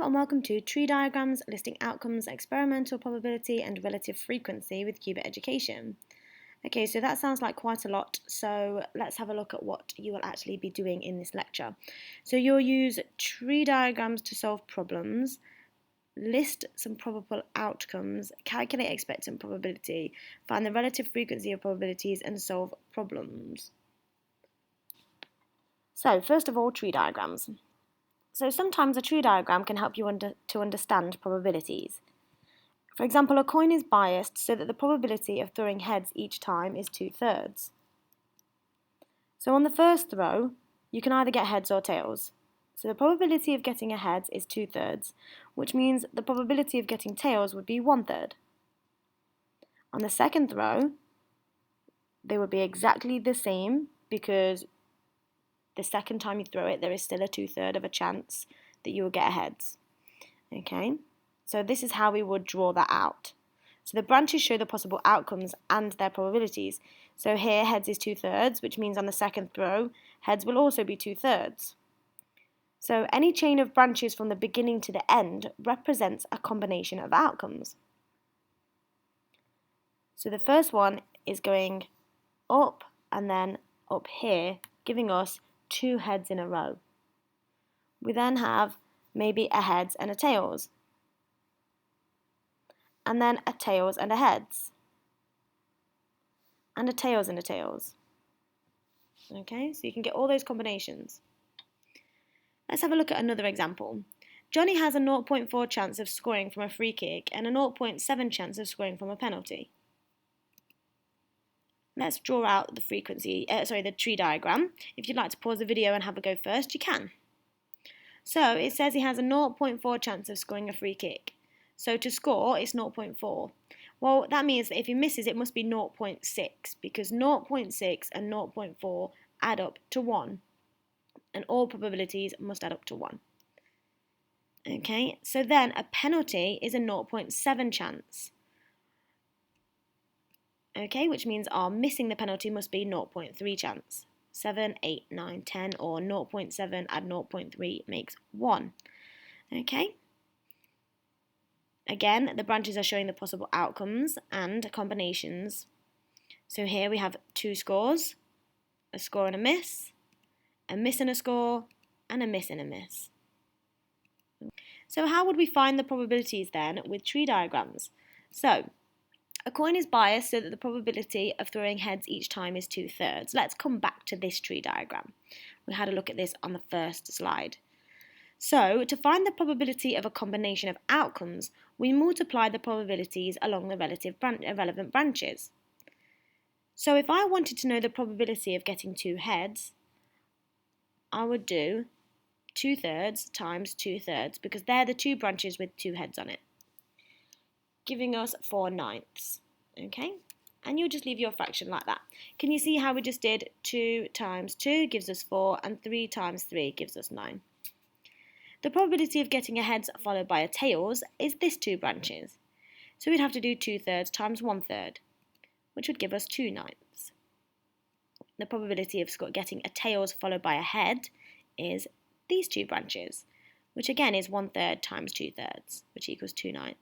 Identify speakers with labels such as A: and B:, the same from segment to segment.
A: and welcome to Tree Diagrams Listing Outcomes, Experimental Probability and Relative Frequency with Qubit Education. Okay, so that sounds like quite a lot, so let's have a look at what you will actually be doing in this lecture. So you'll use tree diagrams to solve problems, list some probable outcomes, calculate expectant probability, find the relative frequency of probabilities and solve problems. So first of all, tree diagrams. So sometimes a tree diagram can help you to understand probabilities. For example, a coin is biased so that the probability of throwing heads each time is 2/3. So on the first throw, you can either get heads or tails. So the probability of getting a head is 2/3, which means the probability of getting tails would be 1/3. On the second throw, they would be exactly the same because the second time you throw it, there is still a 2/3 of a chance that you will get a heads. Okay, so this is how we would draw that out. So the branches show the possible outcomes and their probabilities. So here, heads is 2/3, which means on the second throw, heads will also be 2/3. So any chain of branches from the beginning to the end represents a combination of outcomes. So the first one is going up and then up here, giving us 2 heads in a row. We then have maybe a heads and a tails, and then a tails and a heads, and a tails and a tails. Okay, so you can get all those combinations. Let's have a look at another example. Johnny has a 0.4 chance of scoring from a free kick and a 0.7 chance of scoring from a penalty. Let's draw out the the tree diagram. If you'd like to pause the video and have a go first, you can. So it says he has a 0.4 chance of scoring a free kick. So to score, it's 0.4. Well, that means that if he misses, it must be 0.6 because 0.6 and 0.4 add up to 1. And all probabilities must add up to 1. Okay, so then a penalty is a 0.7 chance. Okay, which means our missing the penalty must be 0.3 chance. 7, 8, 9, 10, or 0.7 add 0.3 makes 1. Okay. Again, the branches are showing the possible outcomes and combinations. So here we have 2 scores, a score and a miss and a score, and a miss and a miss. So how would we find the probabilities then with tree diagrams? So a coin is biased so that the probability of throwing heads each time is 2/3. Let's come back to this tree diagram. We had a look at this on the first slide. So to find the probability of a combination of outcomes, we multiply the probabilities along the relevant branches. So if I wanted to know the probability of getting 2 heads, I would do 2/3 times 2/3 because they're the 2 branches with 2 heads on it, giving us 4/9. Okay, and you'll just leave your fraction like that. Can you see how we just did 2 times 2 gives us 4 and 3 times 3 gives us 9. The probability of getting a heads followed by a tails is this 2 branches. So we'd have to do 2/3 times 1/3, which would give us 2/9. The probability of getting a tails followed by a head is these 2 branches, which again is 1/3 times 2/3, which equals 2/9.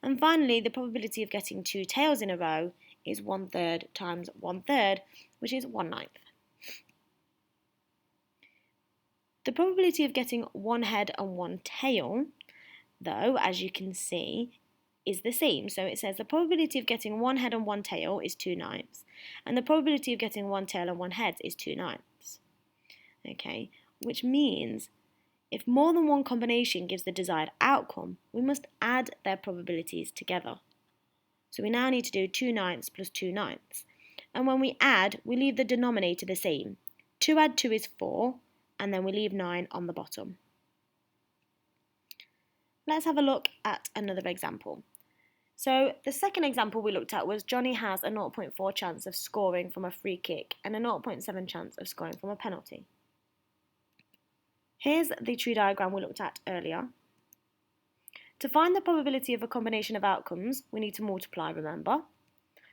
A: And finally, the probability of getting 2 tails in a row is 1/3 times 1/3, which is 1/9. The probability of getting 1 head and 1 tail, though, as you can see, is the same. So it says the probability of getting 1 head and 1 tail is 2/9, and the probability of getting 1 tail and 1 head is 2/9. Okay, which means if more than one combination gives the desired outcome, we must add their probabilities together. So we now need to do 2/9 plus 2/9. And when we add, we leave the denominator the same. 2 add 2 is 4, and then we leave 9 on the bottom. Let's have a look at another example. So the second example we looked at was Johnny has a 0.4 chance of scoring from a free kick and a 0.7 chance of scoring from a penalty. Here's the tree diagram we looked at earlier. To find the probability of a combination of outcomes, we need to multiply, remember?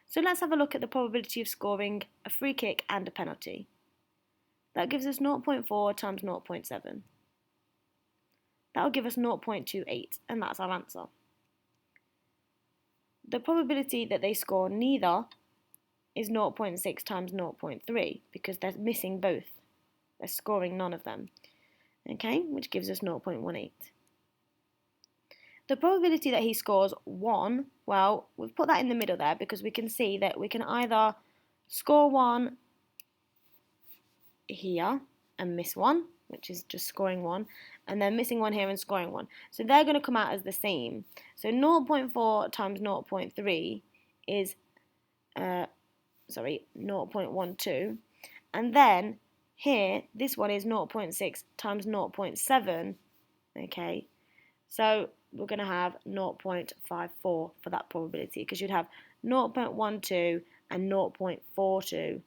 A: So let's have a look at the probability of scoring a free kick and a penalty. That gives us 0.4 times 0.7. That'll give us 0.28, and that's our answer. The probability that they score neither is 0.6 times 0.3 because they're missing both. They're scoring none of them. Okay, which gives us 0.18. The probability that he scores 1, well, we've put that in the middle there because we can see that we can either score 1 here and miss 1, which is just scoring 1, and then missing 1 here and scoring 1. So they're going to come out as the same. So 0.4 times 0.3 is 0.12, and then here this one is 0.6 times 0.7. Okay, so we're going to have 0.54 for that probability because you'd have 0.12 and 0.42,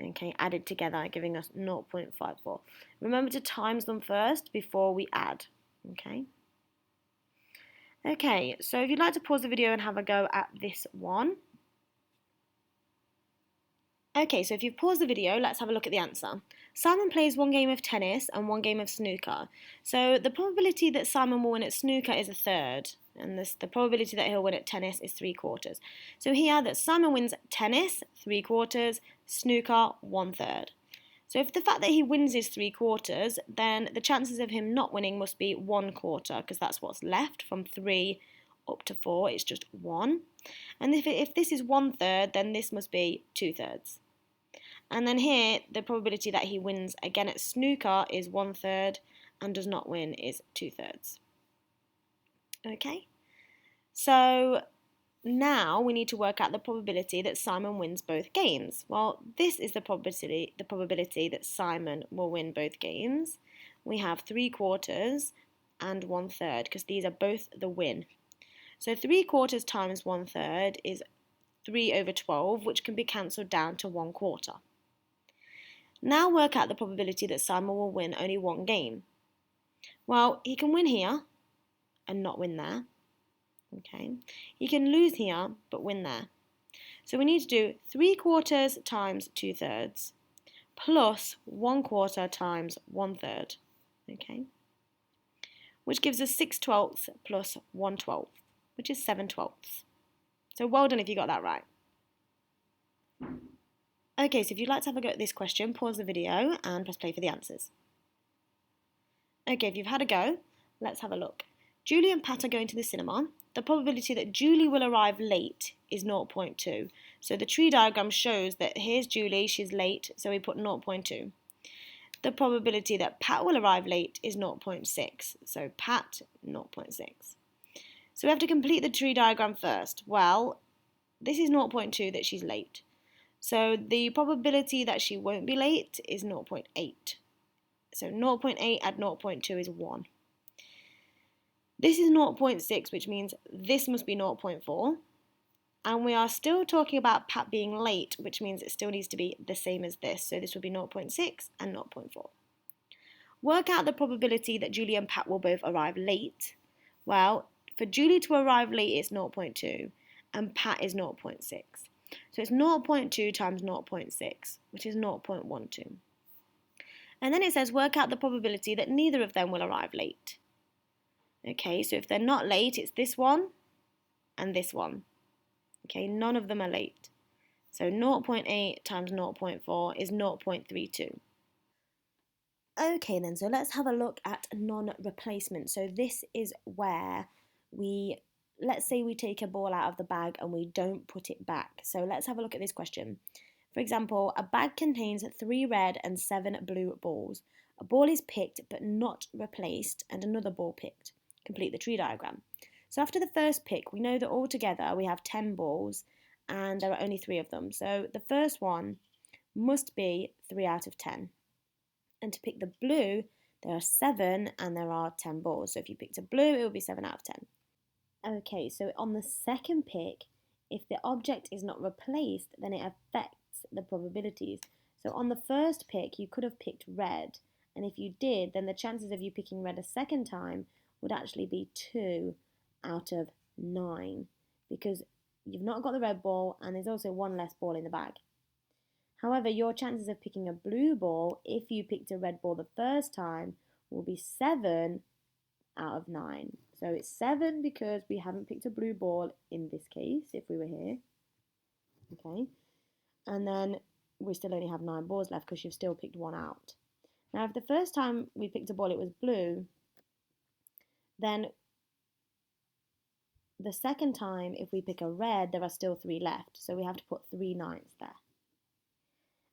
A: okay, added together, giving us 0.54. Remember to times them first before we add, okay? Okay, so if you'd like to pause the video and have a go at this one. Okay, so if you've paused the video, let's have a look at the answer. Simon plays 1 game of tennis and 1 game of snooker. So the probability that Simon will win at snooker is 1/3, and the probability that he'll win at tennis is 3/4. So here that Simon wins tennis, 3/4, snooker, 1/3. So if the fact that he wins is 3/4, then the chances of him not winning must be 1/4, because that's what's left from 3 up to 4, it's just 1. And if this is 1/3, then this must be 2/3. And then here, the probability that he wins again at snooker is 1/3, and does not win is 2/3. Okay, so now we need to work out the probability that Simon wins both games. Well, this is the probability that Simon will win both games. We have 3/4 and 1/3, because these are both the win. So 3/4 times 1/3 is 3/12, which can be cancelled down to 1/4. Now work out the probability that Simon will win only 1 game. Well, he can win here and not win there. Okay, he can lose here but win there. So we need to do 3/4 times 2/3 plus 1/4 times 1/3. Okay, which gives us 6/12 plus 1/12, which is 7/12. So well done if you got that right. Okay, so if you'd like to have a go at this question, pause the video and press play for the answers. Okay, if you've had a go, let's have a look. Julie and Pat are going to the cinema. The probability that Julie will arrive late is 0.2. So the tree diagram shows that here's Julie, she's late, so we put 0.2. The probability that Pat will arrive late is 0.6. So Pat, 0.6. So we have to complete the tree diagram first. Well, this is 0.2 that she's late. So the probability that she won't be late is 0.8. So 0.8 add 0.2 is 1. This is 0.6, which means this must be 0.4. And we are still talking about Pat being late, which means it still needs to be the same as this. So this would be 0.6 and 0.4. Work out the probability that Julie and Pat will both arrive late. Well, for Julie to arrive late, it's 0.2, and Pat is 0.6. So it's 0.2 times 0.6, which is 0.12. And then it says work out the probability that neither of them will arrive late. Okay, so if they're not late, it's this one and this one. Okay, none of them are late. So 0.8 times 0.4 is 0.32. Okay then, so let's have a look at non-replacement. So this is where let's say we take a ball out of the bag and we don't put it back. So let's have a look at this question. For example, a bag contains 3 red and 7 blue balls. A ball is picked but not replaced and another ball picked. Complete the tree diagram. So after the first pick, we know that altogether we have 10 balls and there are only 3 of them. So the first one must be 3 out of 10. And to pick the blue, there are 7 and there are 10 balls. So if you picked a blue, it would be 7 out of 10. Okay, so on the second pick, if the object is not replaced, then it affects the probabilities. So on the first pick, you could have picked red, and if you did, then the chances of you picking red a second time would actually be 2 out of 9, because you've not got the red ball, and there's also 1 less ball in the bag. However, your chances of picking a blue ball, if you picked a red ball the first time, will be 7 out of 9. So it's 7 because we haven't picked a blue ball in this case, if we were here. Okay. And then we still only have 9 balls left because you've still picked one out. Now, if the first time we picked a ball it was blue, then the second time, if we pick a red, there are still 3 left. So we have to put 3 9s there.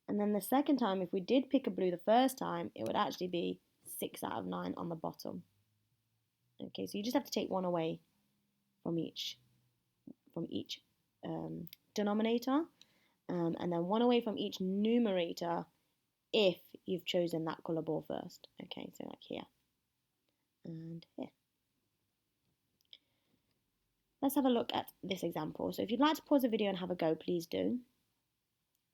A: And then the second time, if we did pick a blue the first time, it would actually be 6 out of 9 on the bottom. Okay, so you just have to take one away from each denominator, and then one away from each numerator if you've chosen that colour ball first. Okay, so like here and here. Let's have a look at this example. So if you'd like to pause the video and have a go, please do.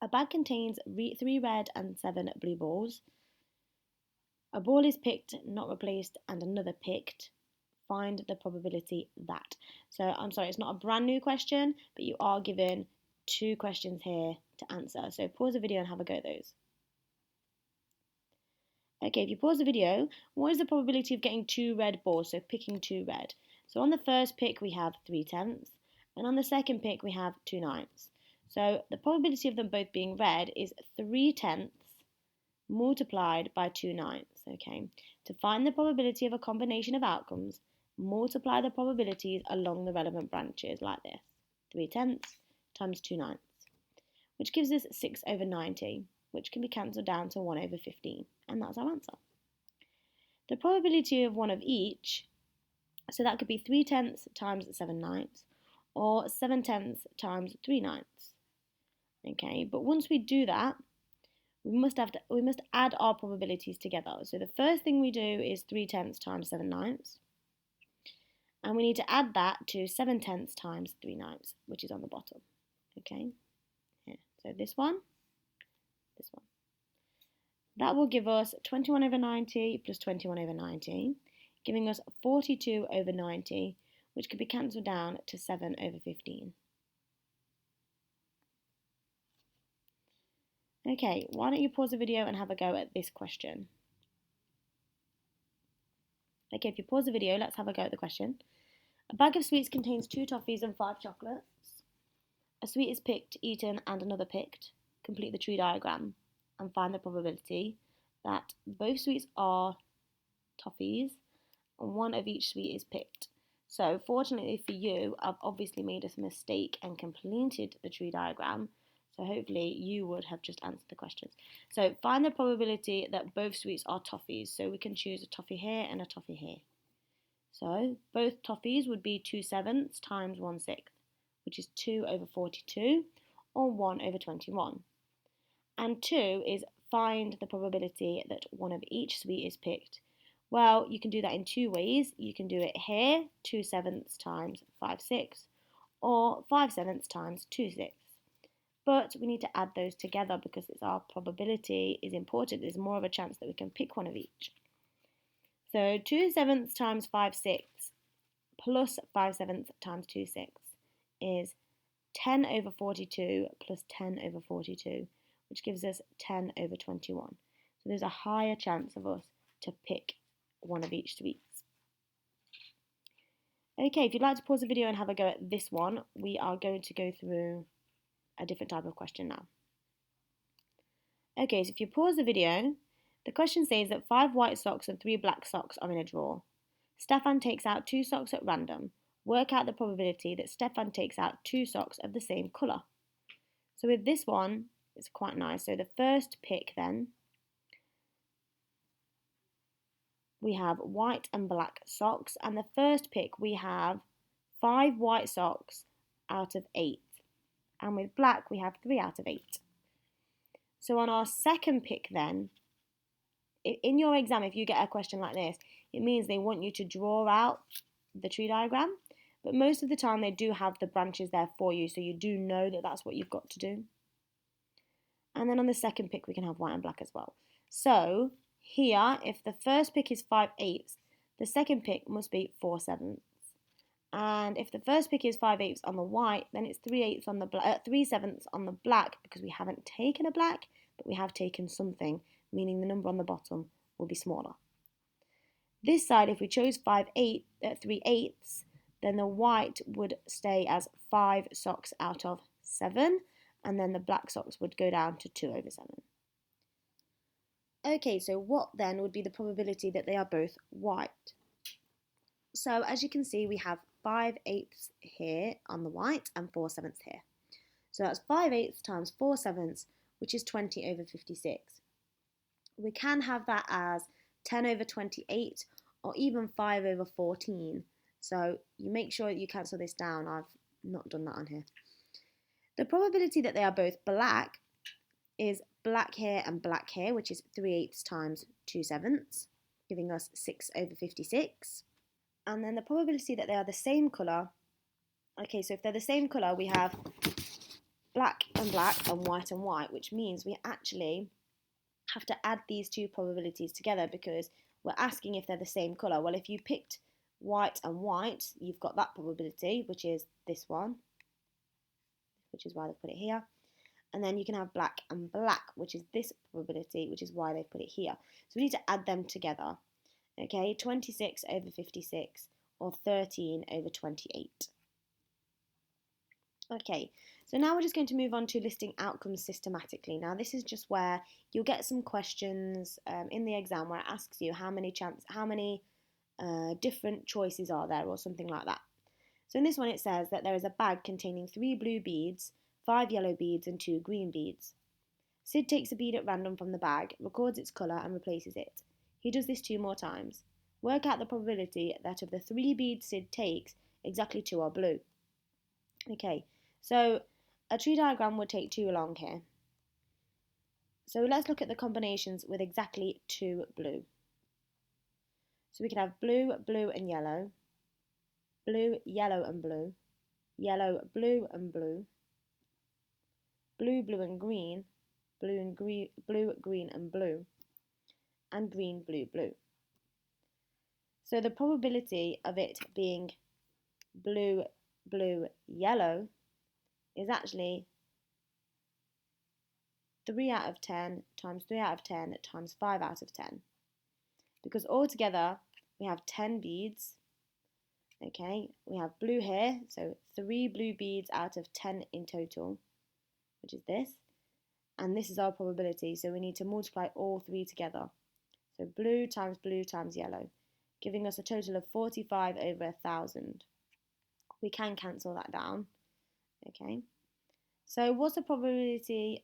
A: A bag contains 3 red and 7 blue balls. A ball is picked, not replaced, and another picked. Find the probability that. So I'm sorry, it's not a brand new question, but you are given 2 questions here to answer. So pause the video and have a go at those. Okay, if you pause the video, what is the probability of getting 2 red balls? So picking 2 red. So on the first pick we have 3/10, and on the second pick we have 2 9s. So the probability of them both being red is 3/10 multiplied by 2 9s. Okay, to find the probability of a combination of outcomes, multiply the probabilities along the relevant branches like this. 3/10 times 2 9s, which gives us 6 over 90, which can be cancelled down to 1 over 15, and that's our answer. The probability of one of each, so that could be 3/10 times 7 9s, or 7/10 times 3 9s. Okay, but once we do that, we must add our probabilities together. So the first thing we do is 3/10 times 7 9s, and we need to add that to 7/10 times 3 9s, which is on the bottom. Okay, here. So this one. That will give us 21 over 90 plus 21 over 90, giving us 42 over 90, which could be cancelled down to 7 over 15. Okay, why don't you pause the video and have a go at this question? Okay, if you pause the video, let's have a go at the question. A bag of sweets contains 2 toffees and 5 chocolates. A sweet is picked, eaten, and another picked. Complete the tree diagram and find the probability that both sweets are toffees and one of each sweet is picked. So fortunately for you, I've obviously made a mistake and completed the tree diagram. So hopefully you would have just answered the questions. So find the probability that both sweets are toffees. So we can choose a toffee here and a toffee here. So both toffees would be 2/7 times 1/6, which is 2 over 42, or 1 over 21. And 2 is find the probability that one of each sweet is picked. Well, you can do that in 2 ways. You can do it here, 2/7 times 5/6, or 5/7 times 2/6. But we need to add those together because it's our probability is important. There's more of a chance that we can pick one of each. So 2/7 times 5/6 plus 5/7 times 2/6 is 10 over 42 plus 10 over 42, which gives us 10 over 21. So there's a higher chance of us to pick one of each sweets. Okay, if you'd like to pause the video and have a go at this one, we are going to go through a different type of question now. Okay, so if you pause the video, the question says that 5 white socks and 3 black socks are in a drawer. Stefan takes out 2 socks at random. Work out the probability that Stefan takes out 2 socks of the same colour. So with this one, it's quite nice. So the first pick then, we have white and black socks. And the first pick, we have 5 white socks out of 8. And with black, we have 3 out of 8. So on our second pick then, in your exam, if you get a question like this, it means they want you to draw out the tree diagram. But most of the time, they do have the branches there for you. So you do know that that's what you've got to do. And then on the second pick, we can have white and black as well. So here, if the first pick is 5/8, the second pick must be 4/7. And if the first pick is 5/8 on the white, then it's 3/8 on the 3/7 on the black, because we haven't taken a black, but we have taken something, meaning the number on the bottom will be smaller. This side, if we chose 3/8, then the white would stay as 5 socks out of 7, and then the black socks would go down to 2/7. Okay, so what then would be the probability that they are both white? So as you can see, we have 5/8 here on the white and 4/7 here. So that's 5/8 times 4/7, which is 20/56. We can have that as 10/28 or even 5/14. So you make sure that you cancel this down. I've not done that on here. The probability that they are both black is black here and black here, which is 3/8 times 2/7, giving us 6/56. And then the probability that they are the same colour, okay, so if they're the same colour, we have black and white, which means we actually have to add these two probabilities together because we're asking if they're the same colour. Well, if you picked white and white, you've got that probability, which is this one, which is why they put it here. And then you can have black and black, which is this probability, which is why they put it here. So we need to add them together. Okay, 26/56 or 13/28. Okay, so now we're just going to move on to listing outcomes systematically. Now this is just where you'll get some questions in the exam where it asks you how many different choices are there or something like that. So in this one it says that there is a bag containing 3 blue beads, 5 yellow beads and 2 green beads. Sid takes a bead at random from the bag, records its colour and replaces it. He does this 2 more times. Work out the probability that of the 3 beads Sid takes, exactly 2 are blue. Okay, so a tree diagram would take too long here. So let's look at the combinations with exactly 2 blue. So we can have blue, blue and yellow, blue, yellow and blue, yellow, blue and blue, blue, blue and green, blue and green, blue, green and blue, and green, blue, blue. So the probability of it being blue, blue, yellow is actually 3 out of 10 times 3 out of 10 times 5 out of 10. Because altogether we have 10 beads. Okay, we have blue here, so 3 blue beads out of 10 in total, which is this. And this is our probability, so we need to multiply all 3 together. So blue times yellow, giving us a total of 45/1000. We can cancel that down. Okay, so what's the probability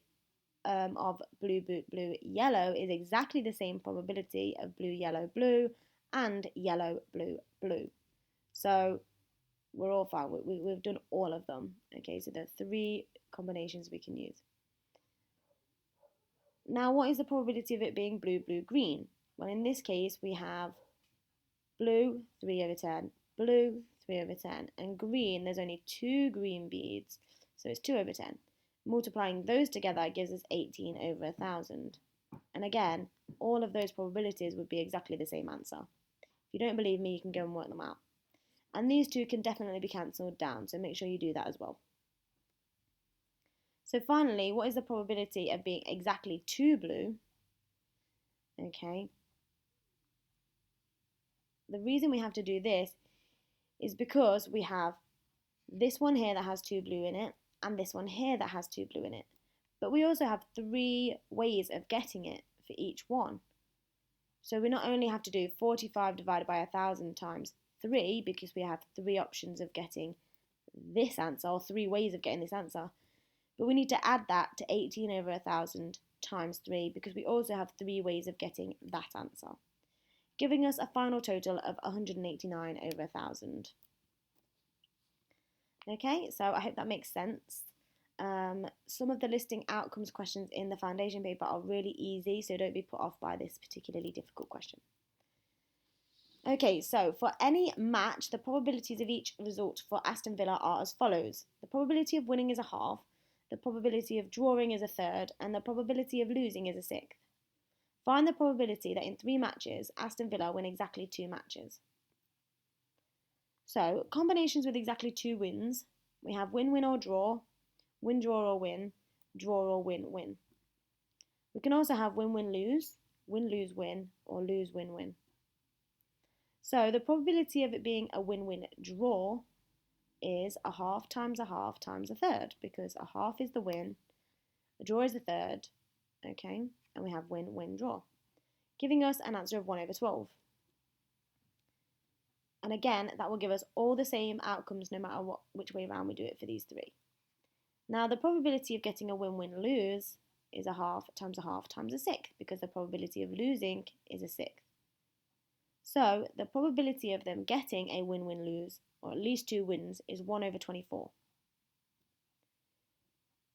A: of blue, blue, blue, yellow is exactly the same probability of blue, yellow, blue, and yellow, blue, blue. So we're all fine. We've done all of them. Okay, so there are 3 combinations we can use. Now, what is the probability of it being blue, blue, green? Well, in this case, we have blue, 3/10, blue, 3/10, and green, there's only 2 green beads, so it's 2/10. Multiplying those together gives us 18/1000. And again, all of those probabilities would be exactly the same answer. If you don't believe me, you can go and work them out. And these 2 can definitely be cancelled down, so make sure you do that as well. So finally, what is the probability of being exactly 2 blue? Okay. The reason we have to do this is because we have this one here that has 2 blue in it, and this one here that has 2 blue in it. But we also have 3 ways of getting it for each one. So we not only have to do 45 divided by 1000 times 3, because we have 3 options of getting this answer, or 3 ways of getting this answer, but we need to add that to 18/1000 times 3 because we also have 3 ways of getting that answer, giving us a final total of 189/1000. Okay, so I hope that makes sense. Some of the listing outcomes questions in the foundation paper are really easy, so don't be put off by this particularly difficult question. Okay, so for any match, the probabilities of each result for Aston Villa are as follows. The probability of winning is a half, the probability of drawing is a third, and the probability of losing is a sixth. Find the probability that in 3 matches, Aston Villa win exactly 2 matches. So, combinations with exactly 2 wins, we have win, win or draw, win, draw or win, draw or win, win. We can also have win, win, lose, win, lose, win, or lose, win, win. So the probability of it being a win-win draw is a half times a third, because a half is the win, a draw is the third, okay, and we have win-win draw, giving us an answer of 1 over 12. And again, that will give us all the same outcomes no matter which way around we do it for these three. Now, the probability of getting a win-win-lose is a half times a sixth, because the probability of losing is a sixth. So, the probability of them getting a win-win-lose, or at least 2 wins, is 1 over 24.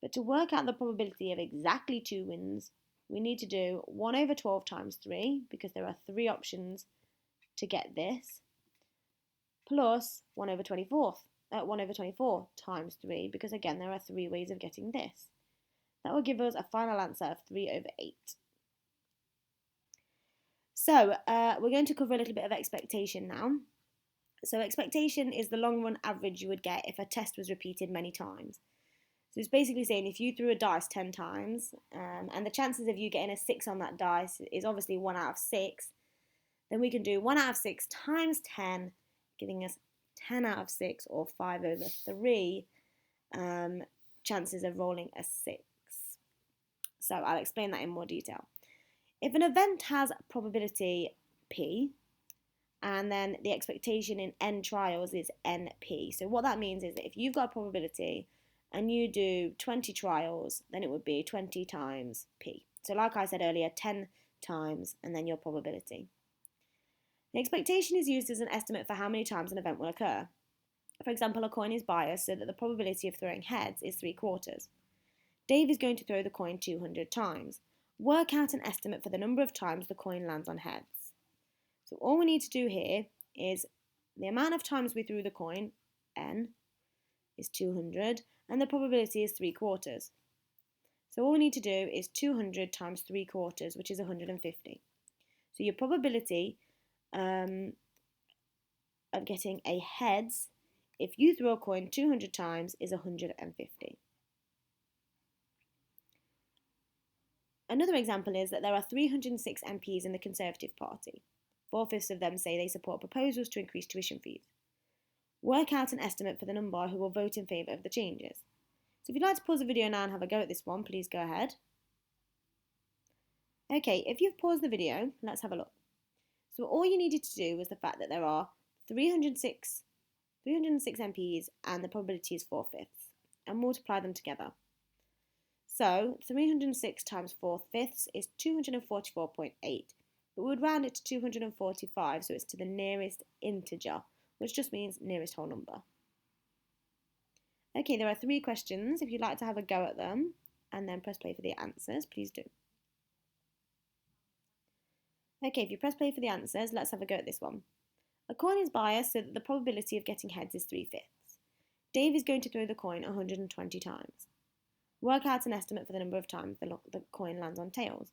A: But to work out the probability of exactly 2 wins, we need to do 1 over 12 times 3, because there are 3 options to get this, plus 1 over 24 times 3, because again there are 3 ways of getting this. That will give us a final answer of 3 over 8. So we're going to cover a little bit of expectation now. So expectation is the long run average you would get if a test was repeated many times. So it's basically saying if you threw a dice 10 times and the chances of you getting a 6 on that dice is obviously 1 out of 6, then we can do 1 out of 6 times 10, giving us 10 out of 6 or 5 over 3 chances of rolling a 6. So I'll explain that in more detail. If an event has probability P, and then the expectation in n trials is NP. So what that means is that if you've got a probability and you do 20 trials, then it would be 20 times P. So like I said earlier, 10 times and then your probability. The expectation is used as an estimate for how many times an event will occur. For example, a coin is biased so that the probability of throwing heads is 3/4. Dave is going to throw the coin 200 times. Work out an estimate for the number of times the coin lands on heads. So all we need to do here is the amount of times we threw the coin, n, is 200, and the probability is 3/4. So all we need to do is 200 times 3/4, which is 150. So your probability of getting a heads, if you throw a coin 200 times, is 150. Another example is that there are 306 MPs in the Conservative Party. 4/5 of them say they support proposals to increase tuition fees. Work out an estimate for the number who will vote in favour of the changes. So if you'd like to pause the video now and have a go at this one, please go ahead. Okay, if you've paused the video, let's have a look. So all you needed to do was the fact that there are 306 MPs and the probability is 4/5, and multiply them together. So 306 times 4/5 is 244.8, but we would round it to 245, so it's to the nearest integer, which just means nearest whole number. Okay, there are 3 questions. If you'd like to have a go at them and then press play for the answers, please do. Okay, if you press play for the answers, let's have a go at this one. A coin is biased so that the probability of getting heads is 3/5. Dave is going to throw the coin 120 times. Work out an estimate for the number of times the coin lands on tails.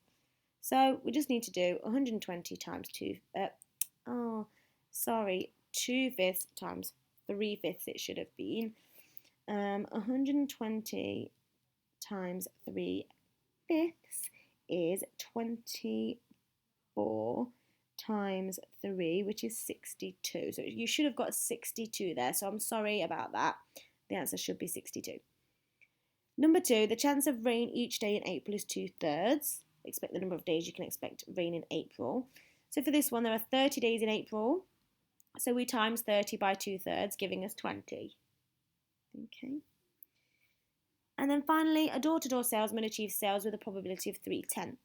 A: So we just need to do 120 times 2/5 times 3/5 it should have been. 120 times 3/5 is 24 times 3, which is 62. So you should have got 62 there, so I'm sorry about that. The answer should be 62. Number 2, the chance of rain each day in April is 2/3. Expect the number of days you can expect rain in April. So for this one, there are 30 days in April. So we times 30 by 2/3, giving us 20. Okay. And then finally, a door-to-door salesman achieves sales with a probability of 3/10.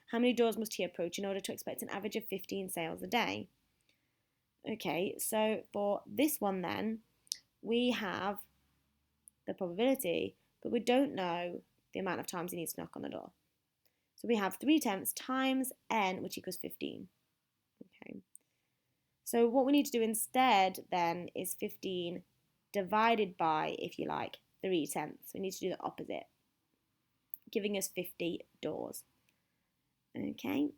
A: How many doors must he approach in order to expect an average of 15 sales a day? Okay, so for this one then, we have the probability, but we don't know the amount of times he needs to knock on the door. So we have 3/10 times n, which equals 15. Okay. So what we need to do instead then is 15 divided by, if you like, 3/10. We need to do the opposite, giving us 50 doors. Okay.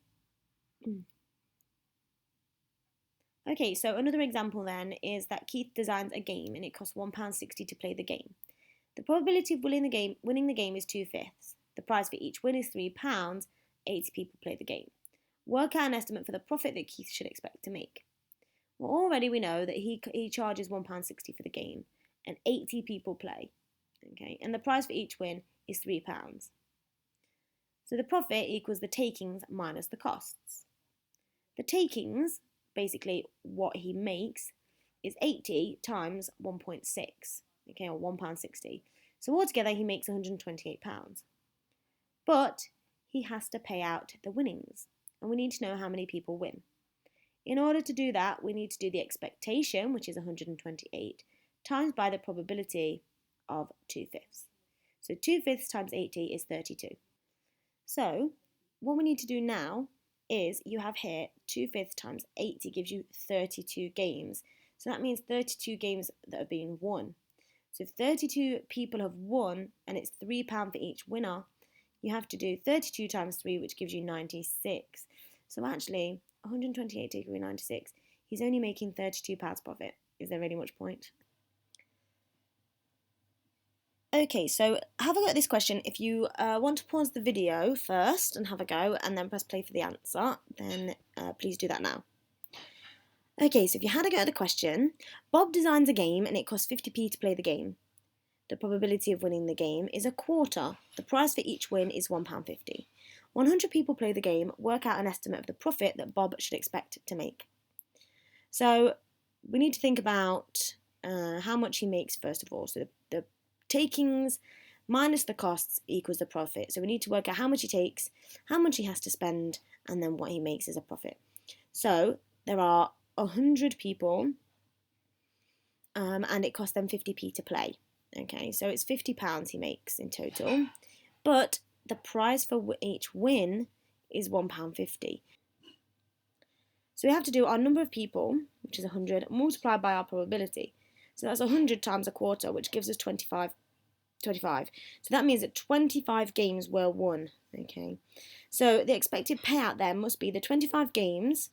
A: Okay, so another example then is that Keith designs a game and it costs £1.60 to play the game. The probability of winning the game is 2/5. The price for each win is £3. 80 people play the game. Work out an estimate for the profit that Keith should expect to make. Well, already we know that he charges £1.60 for the game, and 80 people play. Okay, and the price for each win is £3. So the profit equals the takings minus the costs. The takings, basically what he makes, is 80 times 1.6, okay, or £1.60. So altogether he makes £128. But he has to pay out the winnings, and we need to know how many people win. In order to do that, we need to do the expectation, which is 128, times by the probability of 2/5. So 2/5 times 80 is 32. So what we need to do now is you have here 2/5 times 80 gives you 32 games. So that means 32 games that are being won. So if 32 people have won and it's £3 for each winner, you have to do 32 times 3, which gives you 96. So actually, 128 taken away 96, he's only making £32 profit. Is there really much point? Okay, so have a go at this question. If you want to pause the video first and have a go and then press play for the answer, then please do that now. Okay, so if you had a go at the question, Bob designs a game and it costs 50p to play the game. The probability of winning the game is a quarter. The price for each win is £1.50. 100 people play the game. Work out an estimate of the profit that Bob should expect to make. So we need to think about how much he makes first of all. So the takings minus the costs equals the profit. So we need to work out how much he takes, how much he has to spend, and then what he makes as a profit. So there are 100 people and it costs them 50p to play. Okay, so it's £50 he makes in total, but the price for each win is £1.50. So we have to do our number of people, which is 100, multiplied by our probability. So that's 100 times a quarter, which gives us 25. So that means that 25 games were won. Okay, so the expected payout then must be the 25 games,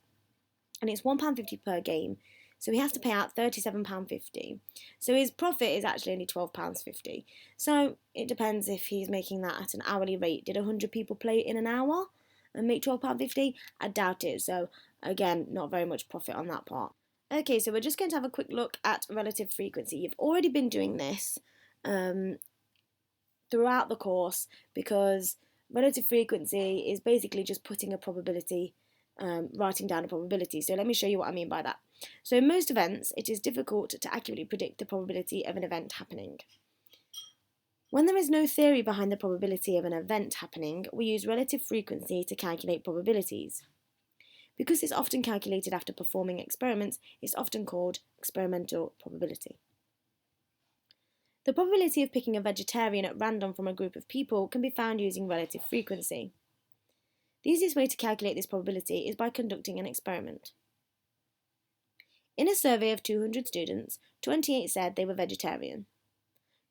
A: and it's £1.50 per game. So he has to pay out £37.50. So his profit is actually only £12.50. So it depends if he's making that at an hourly rate. Did 100 people play in an hour and make £12.50? I doubt it. So again, not very much profit on that part. Okay, so we're just going to have a quick look at relative frequency. You've already been doing this throughout the course because relative frequency is basically just putting a probability, writing down a probability. So let me show you what I mean by that. So in most events, it is difficult to accurately predict the probability of an event happening. When there is no theory behind the probability of an event happening, we use relative frequency to calculate probabilities. Because it's often calculated after performing experiments, it's often called experimental probability. The probability of picking a vegetarian at random from a group of people can be found using relative frequency. The easiest way to calculate this probability is by conducting an experiment. In a survey of 200 students, 28 said they were vegetarian.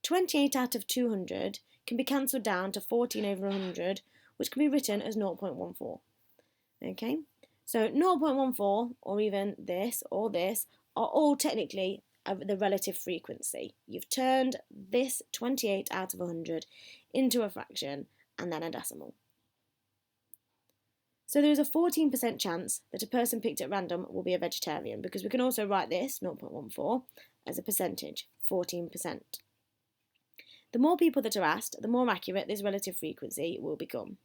A: 28 out of 200 can be cancelled down to 14 over 100, which can be written as 0.14. Okay, so 0.14 or even this or this are all technically the relative frequency. You've turned this 28 out of 100 into a fraction and then a decimal. So there is a 14% chance that a person picked at random will be a vegetarian, because we can also write this, 0.14, as a percentage, 14%. The more people that are asked, the more accurate this relative frequency will become.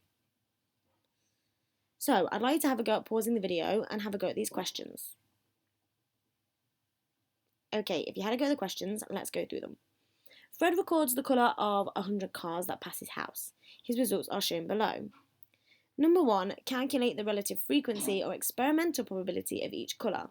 A: So I'd like to have a go at pausing the video and have a go at these questions. Okay, if you had a go at the questions, let's go through them. Fred records the colour of 100 cars that pass his house. His results are shown below. Number 1, calculate the relative frequency or experimental probability of each colour.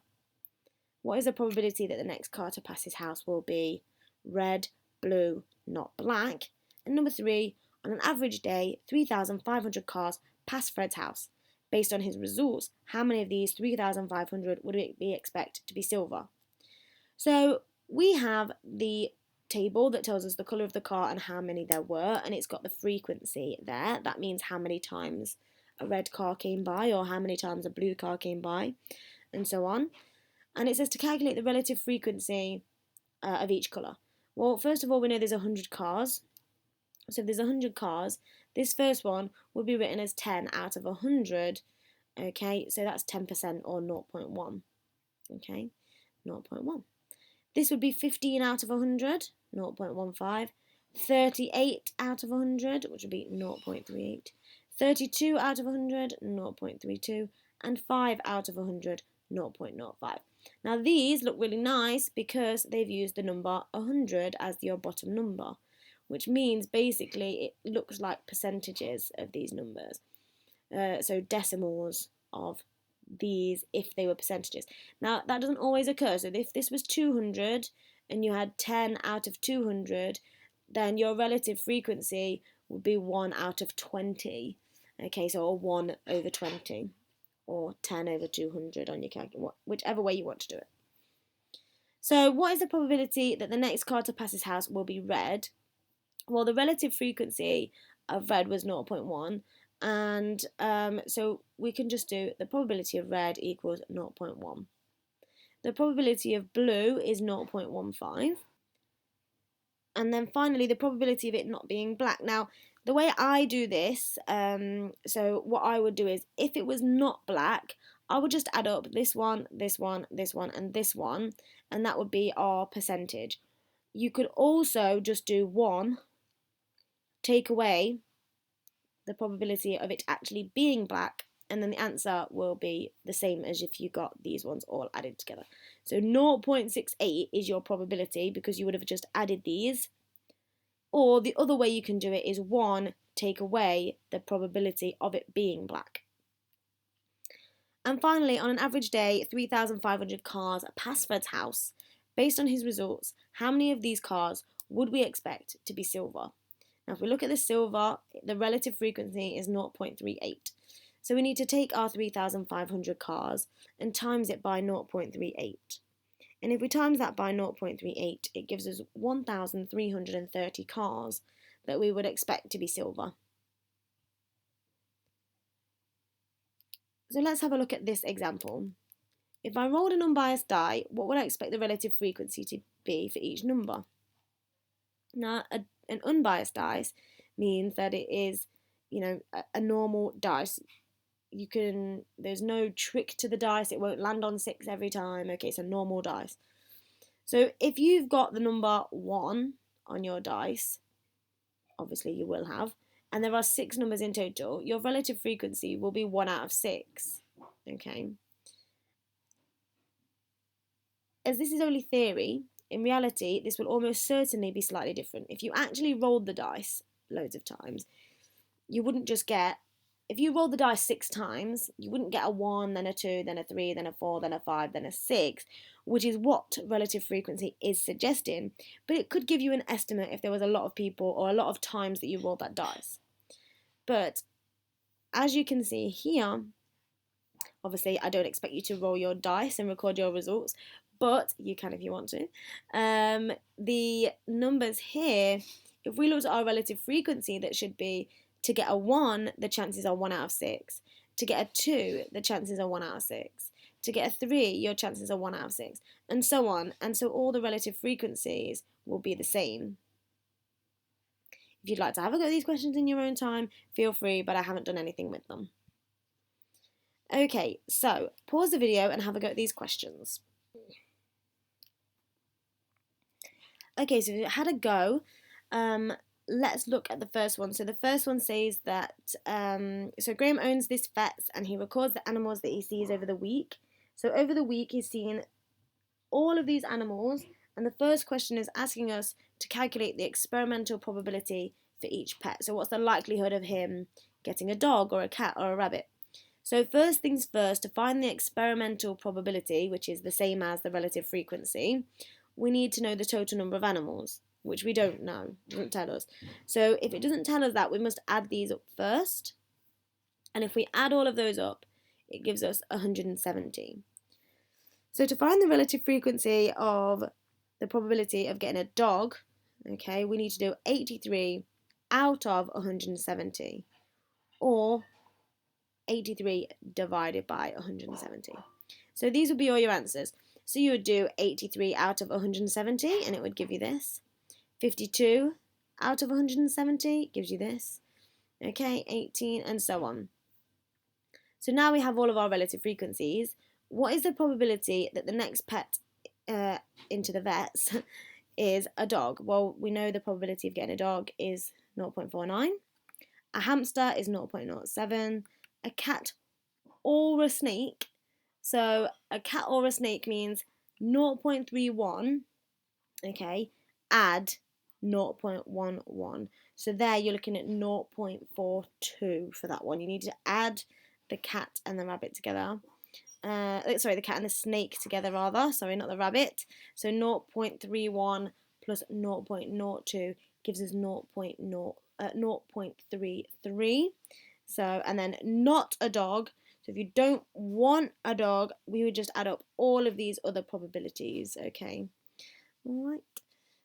A: What is the probability that the next car to pass his house will be red, blue, not black? And number 3, on an average day, 3,500 cars pass Fred's house. Based on his results, how many of these 3,500 would we expect to be silver? So we have the table that tells us the colour of the car and how many there were, and it's got the frequency there. That means how many times a red car came by or how many times a blue car came by, and so on. And it says to calculate the relative frequency of each colour. Well, first of all, we know there's 100 cars. So if there's 100 cars, this first one would be written as 10 out of 100. Okay, so that's 10% or 0.1. Okay, 0.1. This would be 15 out of 100, 0.15. 38 out of 100, which would be 0.38. 32 out of 100, 0.32. And 5 out of 100, 0.05. Now these look really nice because they've used the number 100 as your bottom number, which means basically it looks like percentages of these numbers. So decimals of these if they were percentages. Now that doesn't always occur. So if this was 200 and you had 10 out of 200, then your relative frequency would be 1 out of 20. Okay, so a 1 over 20 or 10 over 200 on your calculator, whichever way you want to do it. So what is the probability that the next car to pass his house will be red? Well, the relative frequency of red was 0.1, and so we can just do the probability of red equals 0.1. The probability of blue is 0.15. And then finally, the probability of it not being black. Now, the way I do this, so what I would do is, if it was not black, I would just add up this one, this one, this one, and this one, and that would be our percentage. You could also just do 1, take away the probability of it actually being black, and then the answer will be the same as if you got these ones all added together. So 0.68 is your probability because you would have just added these. Or the other way you can do it is 1, take away the probability of it being black. And finally, on an average day, 3,500 cars pass Fred's house. Based on his results, how many of these cars would we expect to be silver? Now, if we look at the silver, the relative frequency is 0.38. So we need to take our 3,500 cars and times it by 0.38. And if we times that by 0.38, it gives us 1,330 cars that we would expect to be silver. So let's have a look at this example. If I rolled an unbiased die, what would I expect the relative frequency to be for each number? Now, an unbiased dice means that it is, a normal dice. There's no trick to the dice. It won't land on 6 every time. Okay, it's a normal dice. So if you've got the number 1 on your dice, obviously you will have, and there are 6 numbers in total, your relative frequency will be 1 out of 6. Okay. As this is only theory, in reality, this will almost certainly be slightly different. If you actually rolled the dice loads of times, you wouldn't just get, if you rolled the dice 6 times, you wouldn't get a 1, then a 2, then a 3, then a 4, then a 5, then a 6, which is what relative frequency is suggesting, but it could give you an estimate if there was a lot of people or a lot of times that you rolled that dice. But as you can see here, obviously I don't expect you to roll your dice and record your results, but you can if you want to. The numbers here, if we looked at our relative frequency, that should be, to get a 1, the chances are 1 out of 6. To get a 2, the chances are 1 out of 6. To get a 3, your chances are 1 out of 6. And so on. And so all the relative frequencies will be the same. If you'd like to have a go at these questions in your own time, feel free, but I haven't done anything with them. Okay, so pause the video and have a go at these questions. Okay, so if you had a go, let's look at the first one. So the first one says that, so Graham owns this vets and he records the animals that he sees over the week. So over the week he's seen all of these animals, and the first question is asking us to calculate the experimental probability for each pet. So what's the likelihood of him getting a dog or a cat or a rabbit? So first things first, to find the experimental probability, which is the same as the relative frequency, we need to know the total number of animals, which we don't know, it doesn't tell us. So if it doesn't tell us that, we must add these up first. And if we add all of those up, it gives us 170. So to find the relative frequency of the probability of getting a dog, okay, we need to do 83 out of 170, or 83 divided by 170. So these would be all your answers. So you would do 83 out of 170, and it would give you this. 52 out of 170 gives you this. Okay, 18, and so on. So now we have all of our relative frequencies. What is the probability that the next pet into the vets is a dog. Well, we know the probability of getting a dog is 0.49. A hamster is 0.07. A cat or a snake. So a cat or a snake means 0.31, okay, add 0.11. So there you're looking at 0.42 for that one. You need to add the cat and the rabbit together. The cat and the snake together rather. Sorry, not the rabbit. So 0.31 plus 0.02 gives us 0.33. So, and then not a dog. So if you don't want a dog, we would just add up all of these other probabilities, okay? All right.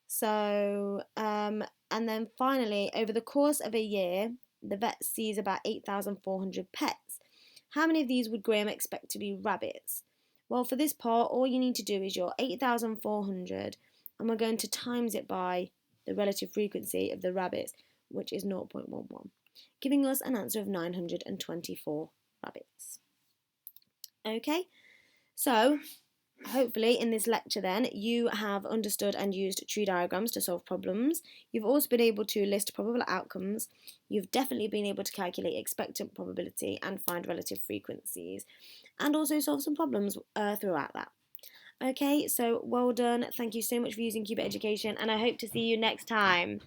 A: So, and then finally, over the course of a year, the vet sees about 8,400 pets. How many of these would Graham expect to be rabbits? Well, for this part, all you need to do is your 8,400, and we're going to times it by the relative frequency of the rabbits, which is 0.11, giving us an answer of 924 rabbits. Okay, so hopefully in this lecture then you have understood and used tree diagrams to solve problems. You've also been able to list probable outcomes. You've definitely been able to calculate expectant probability and find relative frequencies, and also solve some problems throughout that. Okay, so well done. Thank you so much for using Cubit Education, and I hope to see you next time.